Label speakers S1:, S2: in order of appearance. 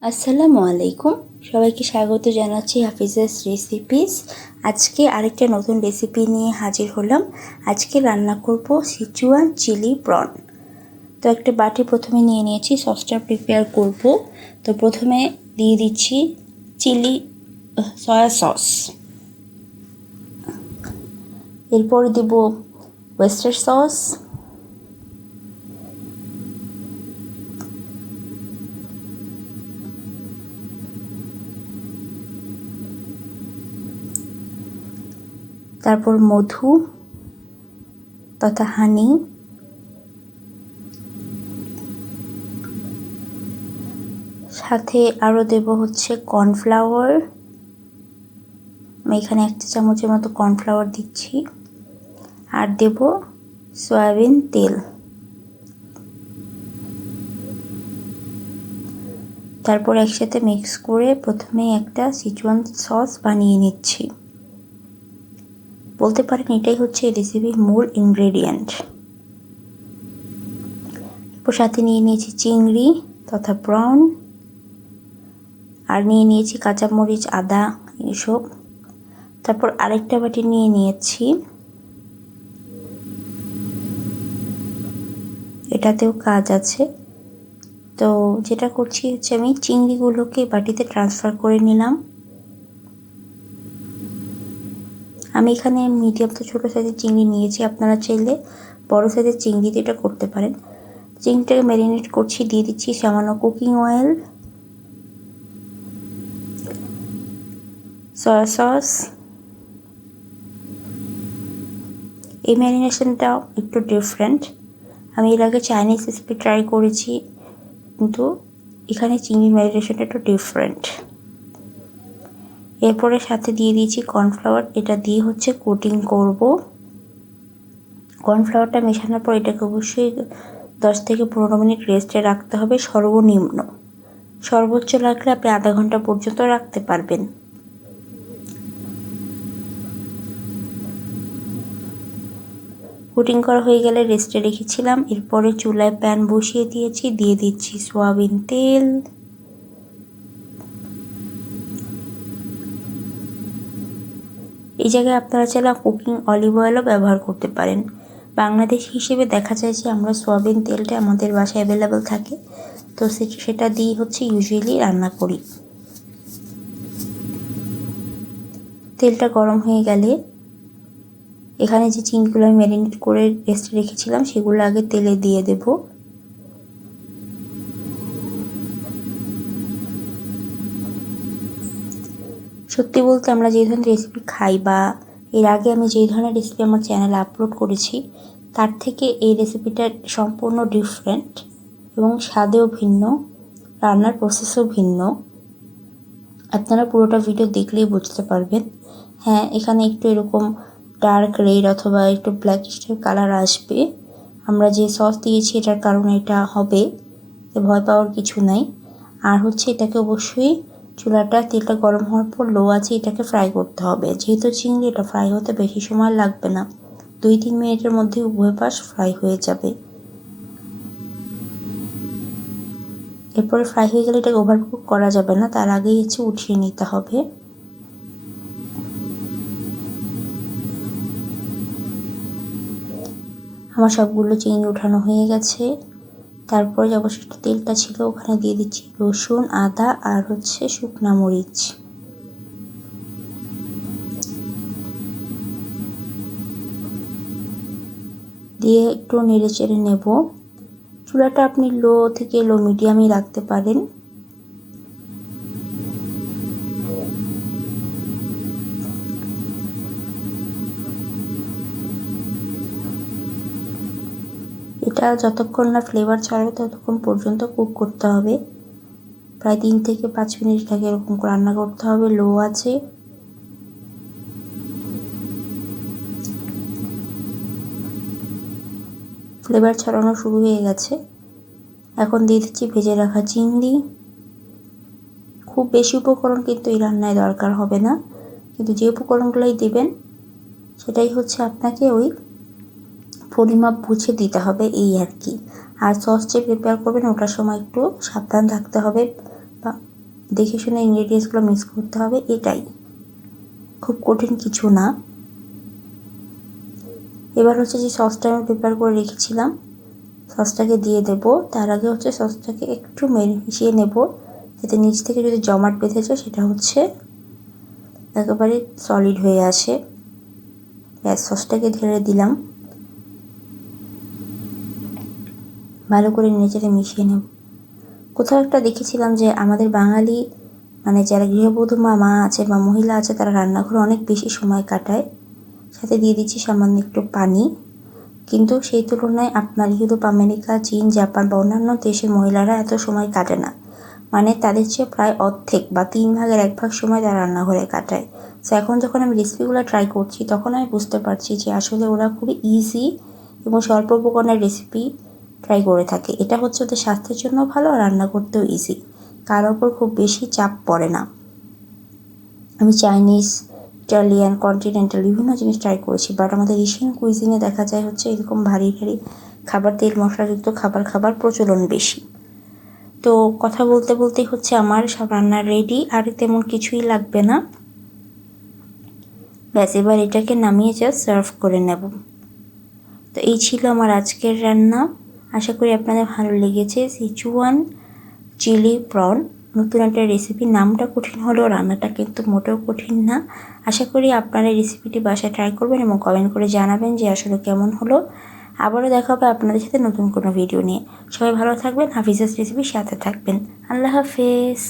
S1: আসসালামু আলাইকুম, সবাইকে স্বাগত জানাচ্ছি হাফিজাস রেসিপিস। আজকে আরেকটা নতুন রেসিপি নিয়ে হাজির হলাম। আজকে রান্না করব সিচুয়ান চিলি প্রন। তো একটা বাটি প্রথমে নিয়ে নিয়েছি, সসটা প্রিপেয়ার করব। তো প্রথমে দিয়ে দিচ্ছি চিলি সয়া সস, এরপর দেব ওয়েস্টার সস, তারপর মধু তথা হানি, সাথে আরও দেব হচ্ছে কর্নফ্লাওয়ার। আমি এখানে 1 চা চামচের মতো কর্নফ্লাওয়ার দিচ্ছি, আর দেব সয়াবিন তেল। তারপর একসাথে মিক্স করে প্রথমে একটা সিচুয়ান সস বানিয়ে নিচ্ছি। বলতে পারেন এটাই হচ্ছে রেসিপির মূল ইনগ্রেডিয়েন্ট। এরপর সাথে নিয়ে নিয়েছি চিংড়ি তথা প্রন, আর নিয়ে নিয়েছি কাঁচামরিচ, আদা এসব। তারপর আরেকটা বাটি নিয়ে নিয়েছি, এটাতেও কাজ আছে। তো যেটা করছি হচ্ছে আমি চিংড়িগুলোকে বাটিতে ট্রান্সফার করে নিলাম। আমি এখানে মিডিয়াম তো ছোটো সাইজের চিংড়ি নিয়েছি, আপনারা চাইলে বড় সাইজের চিংড়িতে এটা করতে পারেন। চিংড়িটাকে ম্যারিনেট করছি, দিয়ে দিচ্ছি সামান্য কুকিং অয়েল, সয়া সস। এই ম্যারিনেশনটা একটু ডিফারেন্ট। আমি এর আগে চাইনিজ রেসিপি ট্রাই করেছি, কিন্তু এখানে চিংড়ি ম্যারিনেশনটা একটু ডিফারেন্ট। এরপরে সাথে দিয়ে দিয়েছি কর্নফ্লাওয়ার, এটা দিয়ে হচ্ছে কোটিং করব। কর্নফ্লাওয়ারটা মেশানোর পর এটাকে অবশ্যই 10 থেকে 15 মিনিট রেস্টে রাখতে হবে সর্বনিম্ন। সর্বোচ্চ রাখলে আপনি আধা ঘন্টা পর্যন্ত রাখতে পারবেন। কোটিং করা হয়ে গেলে রেস্টে রেখেছিলাম। এরপরে চুলায় প্যান বসিয়ে দিয়েছি, দিয়ে দিচ্ছি সয়াবিন তেল, এই জায়গায় আপনারা চাইলে কুকিং অলিভ অয়েলও ব্যবহার করতে পারেন। বাংলাদেশ হিসেবে দেখা যায় যে আমরা সয়াবিন তেলটা আমাদের বাসায় অ্যাভেলেবেল থাকে, তো সেটা দিয়ে হচ্ছে ইউজুয়ালি রান্না করি। তেলটা গরম হয়ে গেলে এখানে যে চিংড়িগুলো আমি ম্যারিনেট করে রেস্টে রেখেছিলাম সেগুলো আগে তেলে দিয়ে দেব। সত্যি বলতে আমরা যে ধরনের রেসিপি খাই বা এর আগে আমি যেই ধরনের রেসিপি আমার চ্যানেলে আপলোড করেছি তার থেকে এই রেসিপিটা সম্পূর্ণ ডিফারেন্ট এবং স্বাদেও ভিন্ন, রান্নার প্রসেসও ভিন্ন। আপনারা পুরোটা ভিডিও দেখলেই বুঝতে পারবেন। হ্যাঁ, এখানে একটু এরকম ডার্ক রেড অথবা একটু ব্ল্যাকিশ কালার আসবে। আমরা যে সস দিয়েছি এটার কারণে এটা হবে, ভয় পাওয়ার কিছু নাই। আর হচ্ছে এটাকে অবশ্যই তেলটা গরম হওয়ার পর লো আছে এটাকে ফ্রাই করতে হবে। যেহেতু চিংড়ি, এটা ফ্রাই হতে বেশি সময় লাগবে না, 2-3 মিনিটের মধ্যে উভয় পাশ ফ্রাই হয়ে যাবে। এরপরে ফ্রাই হয়ে গেলে এটাকে ওভারকুক করা যাবে না, তার আগেই হচ্ছে উঠিয়ে নিতে হবে। আমার সবগুলো চিংড়ি উঠানো হয়ে গেছে। তারপরে যে অবশিষ্ট তেলটা ছিল ওখানে দিয়ে দিচ্ছি রসুন, আদা আর হচ্ছে শুকনা মরিচ। দিয়ে একটু নেড়ে চেড়ে নেব। চুলাটা আপনি লো থেকে লো মিডিয়ামই রাখতে পারেন। এটা যতক্ষণ না ফ্লেভার ছাড়বে ততক্ষণ পর্যন্ত কুক করতে হবে। প্রায় 3 থেকে 5 মিনিট এটাকে এরকম রান্না করতে হবে লো আছে। ফ্লেভার ছড়ানো শুরু হয়ে গেছে। এখন দিয়ে দিচ্ছি ভেজে রাখা চিংড়ি। খুব বেশি উপকরণ কিন্তু এই রান্নায় দরকার হবে না, কিন্তু যে উপকরণগুলোই দেবেন সেটাই হচ্ছে আপনাকে ওই পরিমাপ বুঝে দিতে হবে, এই আর কি। আর সস যে প্রিপেয়ার করবেন ওটার সময় একটু সাবধান থাকতে হবে, বা দেখে শুনে ইনগ্রেডিয়েন্টসগুলো মিক্স করতে হবে, এটাই, খুব কঠিন কিছু না। এবার হচ্ছে যে সসটা আমি প্রিপেয়ার করে রেখেছিলাম, সসটাকে দিয়ে দেব। তার আগে হচ্ছে সসটাকে একটু মিশিয়ে নেব, যাতে নিচ থেকে যদি জমাট বেঁধে যায় সেটা হচ্ছে একেবারে সলিড হয়ে আসে। ব্যাস, সসটাকে ঢেলে দিলাম, ভালো করে নেড়েচেড়ে মিশিয়ে নেব। কোথাও একটা দেখেছিলাম যে আমাদের বাঙালি যারা গৃহবধূ মা আছে বা মহিলা আছে, তারা রান্নাঘরে অনেক বেশি সময় কাটায়। সাথে দিয়ে দিচ্ছি সামান্য একটু পানি। কিন্তু সেই তুলনায় আপনার ইউরোপ, আমেরিকা, চীন, জাপান বা অন্যান্য দেশের মহিলারা এত সময় কাটে না। তাদের চেয়ে প্রায় অর্ধেক বা 3 ভাগের 1 ভাগ সময় তারা রান্নাঘরে কাটায়। সো এখন যখন আমি রেসিপিগুলো ট্রাই করছি, তখন আমি বুঝতে পারছি যে আসলে ওরা খুবই ইজি এবং স্বল্প উপকরণের রেসিপি ট্রাই করে থাকে। এটা হচ্ছে ওদের স্বাস্থ্যের জন্য ভালো, আর রান্না করতেও ইজি, কারোর ওপর খুব বেশি চাপ পড়ে না। আমি চাইনিজ, ইটালিয়ান, কন্টিনেন্টাল বিভিন্ন জিনিস ট্রাই করেছি, বাট আমাদের এশিয়ান কুইজিনে দেখা যায় হচ্ছে এরকম ভারী ভারী খাবার, তেল মশলাযুক্ত খাবার প্রচলন বেশি। তো কথা বলতে বলতেই হচ্ছে আমার সব রান্না রেডি, আর তেমন কিছুই লাগবে না। ব্যাস, এবার এটাকে নামিয়ে জাস্ট সার্ভ করে নেব। তো এই ছিল আমার আজকের রান্না। আশা করি আপনাদের ভালো লেগেছে। সিচুয়ান চিলি প্রন, নতুন একটা রেসিপি। নামটা কঠিন হলেও রান্নাটা কিন্তু মোটেও কঠিন না। আশা করি আপনারা এই রেসিপিটি বাসায় ট্রাই করবেন এবং কমেন্ট করে জানাবেন যে আসলে কেমন হলো। আবারও দেখা হবে আপনাদের সাথে নতুন কোনো ভিডিও নিয়ে। সবাই ভালো থাকবেন, হাফিজাস রেসিপির সাথে থাকবেন। আল্লাহ হাফেজ।